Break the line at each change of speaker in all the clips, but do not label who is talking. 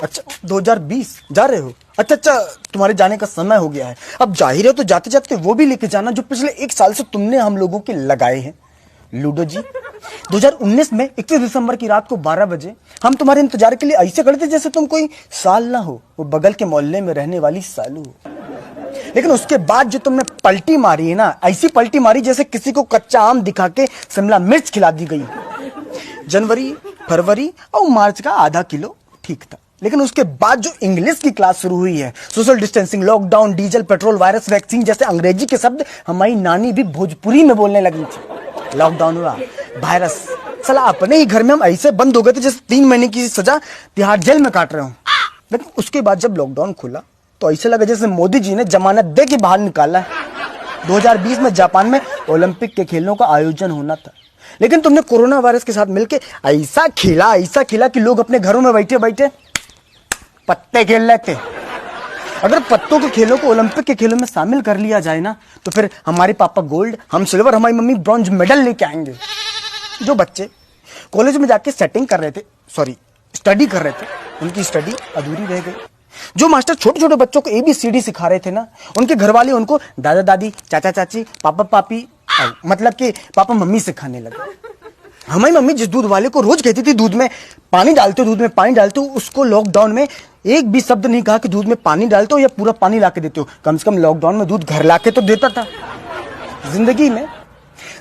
अच्छा 2020 जा रहे हो? अच्छा, तुम्हारे जाने का समय हो गया है। अब जाहिर है तो जाते जाते वो भी लेके जाना जो पिछले 1 साल से तुमने हम लोगों के लगाए हैं। लूडो जी 2019 में 31 दिसंबर की रात को 12 बजे हम तुम्हारे इंतजार के लिए ऐसे खड़े थे जैसे तुम कोई साल ना हो, वो बगल के मोहल्ले में रहने वाली सालू हो। लेकिन उसके बाद जो तुमने पलटी मारी है ना, ऐसी पलटी मारी जैसे किसी को कच्चा आम दिखा के शिमला मिर्च खिला दी गई। जनवरी, फरवरी और मार्च का आधा किलो ठीक था, लेकिन उसके बाद जो इंग्लिश की क्लास शुरू हुई है, social distancing, lockdown, diesel, petrol, virus, vaccine जैसे अंग्रेजी के शब्द हमारी नानी भी भोजपुरी में बोलने लगी थी। लॉकडाउन हुआ, वायरस, साला अपने ही घर में हम ऐसे बंद हो गए थे जैसे 3 महीने की सजा तिहाड़ जेल में काट रहे हो। लेकिन उसके बाद जब लॉकडाउन खुला तो ऐसे लगा जैसे मोदी जी ने जमानत दे के बाहर निकाला है। 2020 में जापान में ओलंपिक के खेलों का आयोजन होना था, लेकिन तुमने कोरोना वायरस के साथ मिलकर ऐसा खेला कि लोग अपने घरों में बैठे बैठे पत्ते खेल लेते। अगर पत्तों के खेलों को ओलंपिक के खेलों में शामिल कर लिया जाए ना, तो फिर हमारे पापा गोल्ड, हम सिल्वर, हमारी मम्मी ब्रॉन्ज मेडल लेके आएंगे। जो बच्चे कॉलेज में जाके स्टडी कर रहे थे, उनकी स्टडी अधूरी रह गई। जो मास्टर छोटे छोटे बच्चों को ABCD सिखा रहे थे ना, उनके घर वाले उनको दादा दादी, चाचा चाची, पापा पापी, मतलब कि पापा मम्मी सिखाने लगे। हमारी मम्मी जिस दूध वाले को रोज कहती थी दूध में पानी डालते हो, उसको लॉकडाउन में एक भी शब्द नहीं कहा कि दूध में पानी डालते हो या पूरा पानी लाके देते हो। कम से कम लॉकडाउन में दूध घर लाके तो देता था।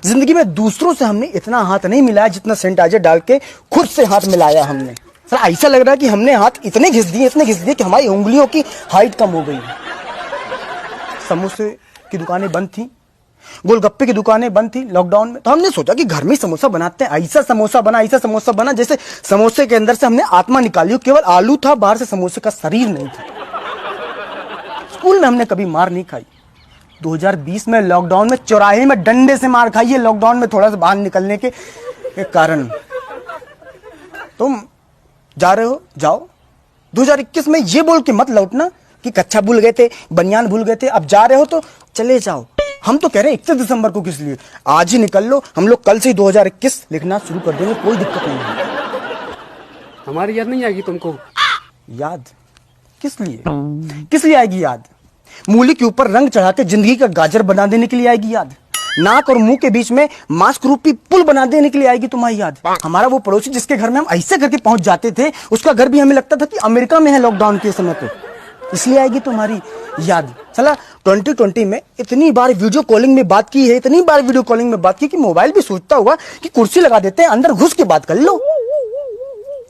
जिंदगी में दूसरों से हमने इतना हाथ नहीं मिलाया जितना सैनिटाइजर डाल के खुद से हाथ मिलाया हमने। सर ऐसा लग रहा है कि हमने हाथ इतने घिस दिए कि हमारी उंगलियों की हाइट कम हो गई। समोसे की दुकानें बंद थी, गोलगप्पे की दुकानें बंद थी लॉकडाउन में, तो हमने सोचा कि घर में समोसा बनाते हैं। ऐसा समोसा बना जैसे समोसे के अंदर से हमने आत्मा निकाली हो, केवल आलू था, बाहर से समोसे का शरीर नहीं था। स्कूल में हमने कभी मार नहीं खाई। 2020 में लॉकडाउन में चौराहे में डंडे से मार खाई है, लॉकडाउन में थोड़ा सा बाहर निकलने के कारण। तुम जा रहे हो, जाओ। 2021 में ये बोल के मत लौटना कि कच्छा भूल गए थे, बनियान भूल गए थे। अब जा रहे हो तो चले जाओ। हम तो कह रहे हैं 31 दिसंबर को किस लिए, आज ही निकल लो। हम लोग कल से 2021 लिखना शुरू कर देंगे, कोई दिक्कत नहीं है।
हमारी याद नहीं आएगी तुमको?
याद किस लिए आएगी याद? मूली के ऊपर रंग चढ़ा के जिंदगी का गाजर बना देने के लिए आएगी याद? नाक और मुंह के बीच में मास्क रूपी पुल बना देने के लिए आएगी तुम्हारी याद? हमारा वो पड़ोसी जिसके घर में हम ऐसे करके पहुंच जाते थे, उसका घर भी हमें लगता था कि अमेरिका में है लॉकडाउन के समय पे, इसलिए आएगी तुम्हारी याद? चला 2020 में इतनी बार वीडियो कॉलिंग में बात की है, कि मोबाइल भी सोचता हुआ कि कुर्सी लगा देते हैं, अंदर घुस के बात कर लो।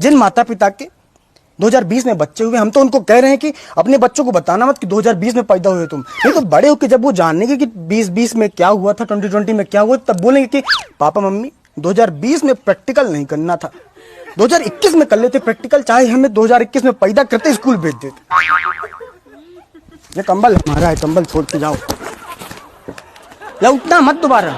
जिन माता पिता के 2020 में बच्चे हुए, हम तो उनको कह रहे हैं कि अपने बच्चों को बताना मत कि 2020 में पैदा हुए तुम। नहीं तो बड़े होकर जब वो जानेंगे कि 2020 में क्या हुआ था, 2020 में क्या हुआ, तब बोलेंगे कि पापा मम्मी 2020 में प्रैक्टिकल नहीं करना था, 2021 में कर लेते प्रैक्टिकल, चाहे हमें 2021 में पैदा करते स्कूल भेज देते। ये कंबल हमारा है, कंबल छोड़ के जाओ, लौटना मत दोबारा।